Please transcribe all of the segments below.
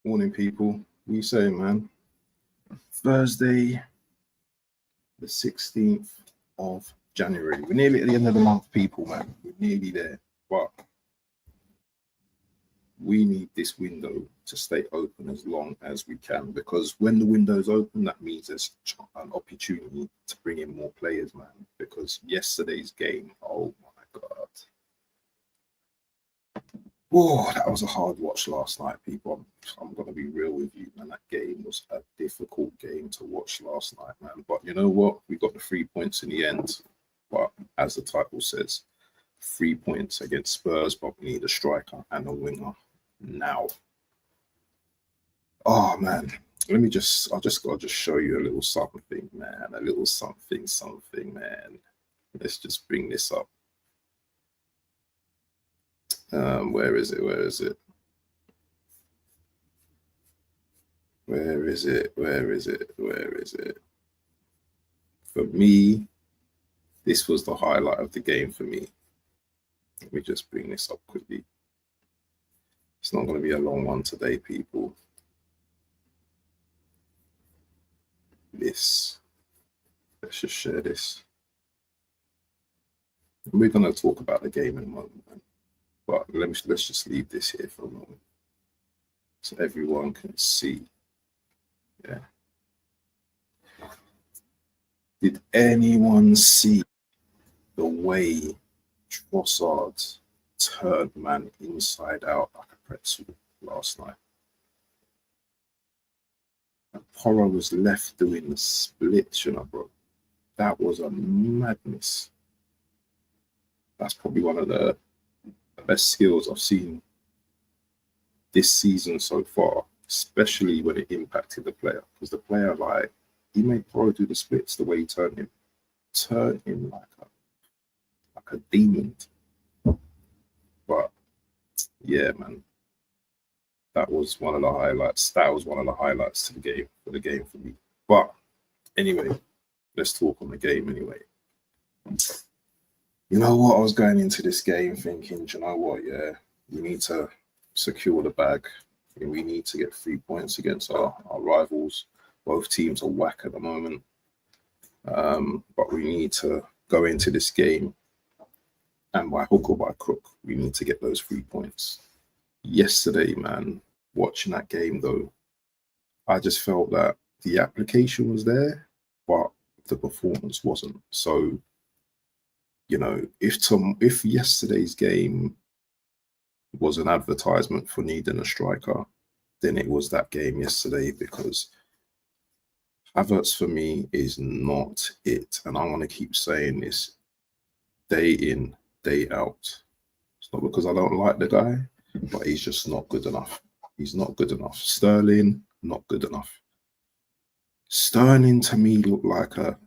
Morning, people. What you saying, man? Thursday, the 16th of January. We're nearly at the end of the month, people, man. We're nearly there. But we need this window to stay open as long as we can, because when the window's open, that means there's an opportunity to bring in more players, man. Because yesterday's game, oh my God. Oh, that was a hard watch last night, people. I'm going to be real with you, man. That game was a difficult game to watch last night, man. But you know what? We got the 3 points in the end. But as the title says, 3 points against Spurs, but we need a striker and a winger now. Oh, man. I'll just show you a little something, man. A little something, man. Let's just bring this up. Where is it? Where is it? Where is it? Where is it? Where is it? For me, this was the highlight of the game for me. Let me just bring this up quickly. It's not going to be a long one today, people. Let's just share this. We're going to talk about the game in a moment, man. But let's just leave this here for a moment so everyone can see. Yeah. Did anyone see the way Trossard turned man inside out like a pretzel last night? And Porro was left doing the split, you know, bro. That was a madness. That's probably one of the best skills I've seen this season so far, especially when it impacted the player. Because the player, like, he made Porro do the splits the way he turned him like a demon. But yeah, man, that was one of the highlights. That was one of the highlights to the game for me. But anyway, let's talk on the game anyway. You know what? I was going into this game thinking, you know what? Yeah, we need to secure the bag. We need to get 3 points against our rivals. Both teams are whack at the moment. But we need to go into this game, and by hook or by crook, we need to get those 3 points. Yesterday, man, watching that game, though, I just felt that the application was there, but the performance wasn't. So, you know, if yesterday's game was an advertisement for needing a striker, then it was that game yesterday, because Havertz for me is not it. And I want to keep saying this day in, day out. It's not because I don't like the guy, but he's just not good enough. He's not good enough. Sterling, not good enough. Sterling to me looked like a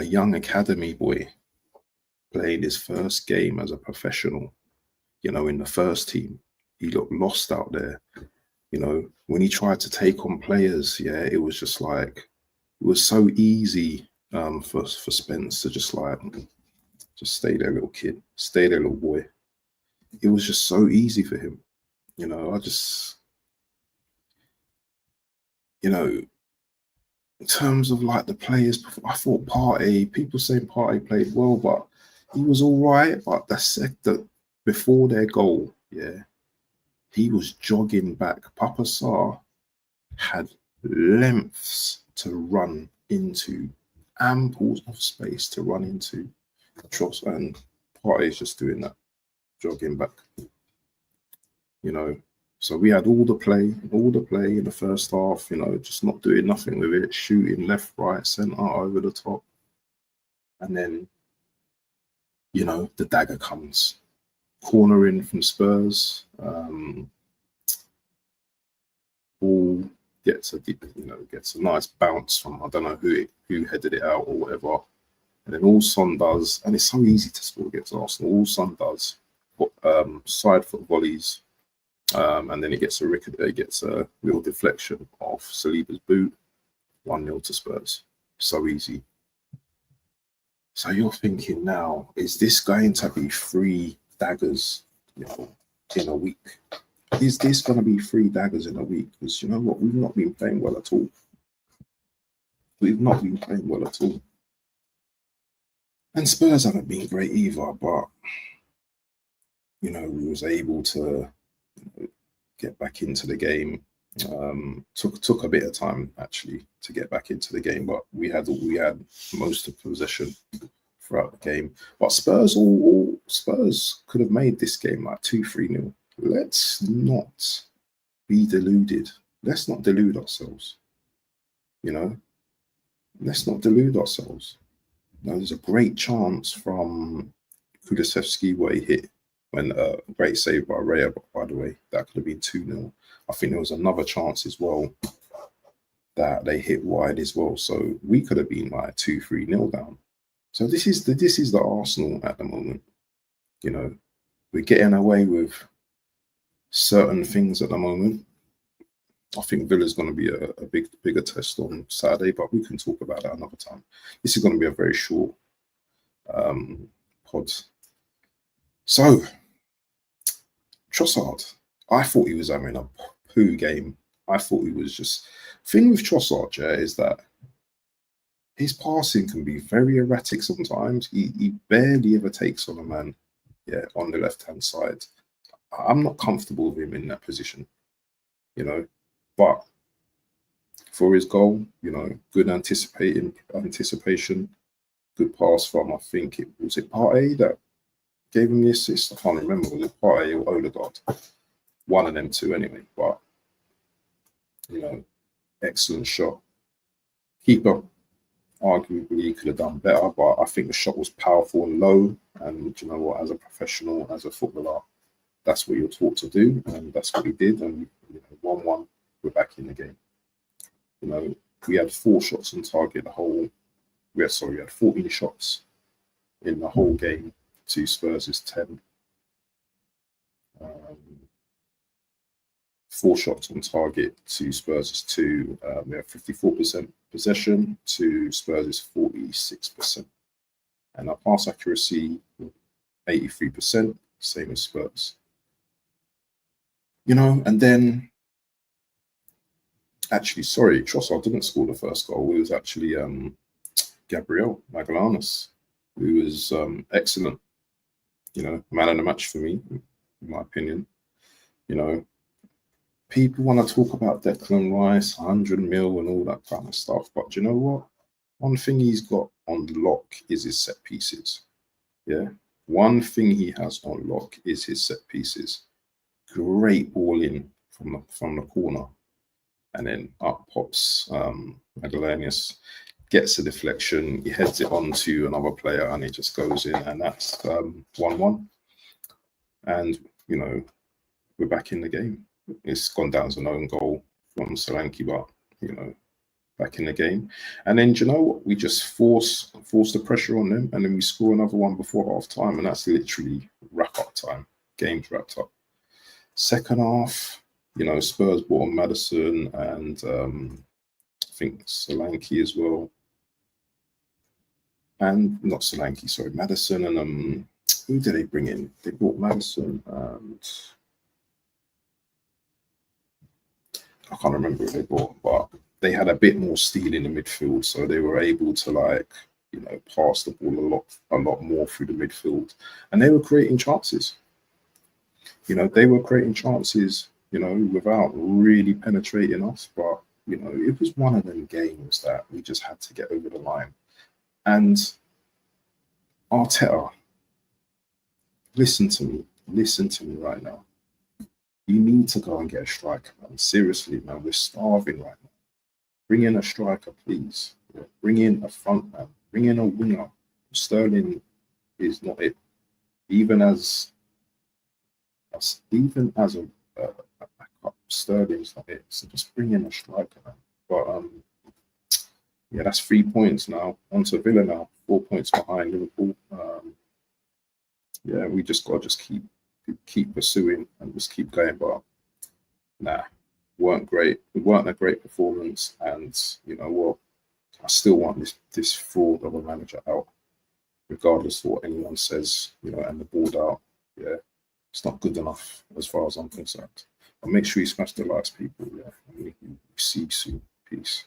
young academy boy playing his first game as a professional, you know, in the first team. He looked lost out there. You know, when he tried to take on players, yeah, it was just like, it was so easy for Spence to just stay there, little kid, stay there, little boy. It was just so easy for him. You know, in terms of like the players, I thought people saying Partey played well, but he was all right. But that before their goal, yeah, he was jogging back. Papa Sarr had lengths to run into, ample of space to run into. Tross, and Partey's just doing that, jogging back. You know, so we had all the play in the first half, you know, just not doing nothing with it, shooting left, right, centre, over the top. And then, you know, the dagger comes. Corner in from Spurs. Ball gets a nice bounce from, I don't know who headed it out or whatever. And then all Son does, and it's so easy to score against Arsenal, all Son does, side foot volleys. And then it gets a real deflection off Saliba's boot, 1-0 to Spurs. So easy. So you're thinking now, is this going to be 3 daggers, you know, in a week? is this going to be 3 daggers in a week? Because you know what, we've not been playing well at all. We've not been playing well at all. And Spurs haven't been great either, but you know, we was able to get back into the game. Took a bit of time actually to get back into the game, but we had most of the possession throughout the game. But Spurs could have made this game like 2-3-0. Let's not be deluded. Let's not delude ourselves. You know, let's not delude ourselves. Now, there's a great chance from Kulusevski where he hit when great save by Raya, by the way. That could have been 2-0. I think there was another chance as well that they hit wide as well. So we could have been like 2-3-0 down. So this is the Arsenal at the moment. You know, we're getting away with certain things at the moment. I think Villa's going to be a bigger test on Saturday, but we can talk about that another time. This is going to be a very short pod. So, Trossard, I thought he was having a poo game. I thought he was just... Thing with Trossard, yeah, is that his passing can be very erratic sometimes. He barely ever takes on a man, yeah, on the left-hand side. I'm not comfortable with him in that position, you know. But for his goal, you know, good anticipation, good pass from, I think it was Partey that gave him the assist. I can't remember, was it Partey or Odegaard? One of them two anyway. But, you know, excellent shot. Keeper, arguably could have done better, but I think the shot was powerful and low. And you know what, as a professional, as a footballer, that's what you're taught to do. And that's what he did. And, you know, 1-1. We're back in the game. You know, we had 4 shots on target we had 14 shots in the whole game to Spurs' 10. 4 shots on target to Spurs' 2. We have 54% possession to Spurs' 46%. And our pass accuracy, 83%, same as Spurs. You know, and then actually, sorry, Trossard didn't score the first goal. It was actually Gabriel Magalhaes, who was excellent. You know, man of the match for me, in my opinion. You know, people want to talk about Declan Rice, 100 mil and all that kind of stuff. But you know what? One thing he's got on lock is his set pieces. Yeah. One thing he has on lock is his set pieces. Great ball in from the corner. And then up pops Magalhaes, gets a deflection, he heads it on to another player and it just goes in, and that's 1-1. And, you know, we're back in the game. It's gone down as an own goal from Solanke, but, you know, back in the game. And then, do you know what? We just force the pressure on them, and then we score another one before half time, and that's literally wrap-up time. Game's wrapped up. Second half, you know, Spurs brought on Maddison and I think Solanke as well. And not Solanke, sorry, Maddison and who did they bring in? They brought Maddison and I can't remember who they brought, but they had a bit more steel in the midfield, so they were able to, like, you know, pass the ball a lot more through the midfield, and they were creating chances. You know, they were creating chances, you know, without really penetrating us. But, you know, it was one of them games that we just had to get over the line. And Arteta, listen to me right now. You need to go and get a striker, man. Seriously, man, we're starving right now. Bring in a striker, please. Bring in a front man. Bring in a winger. Sterling is not it. Even as a backup, Sterling's not it. So just bring in a striker, man. But yeah, that's 3 points now. On to Villa now, 4 points behind Liverpool. Yeah, we just got to keep pursuing and just keep going. But nah, weren't great. It weren't a great performance, and you know what? I still want this fraud of a manager out, regardless of what anyone says. You know, and the board out. Yeah, it's not good enough as far as I'm concerned. Make sure you smash the likes, people. Yeah, we see you soon. Peace.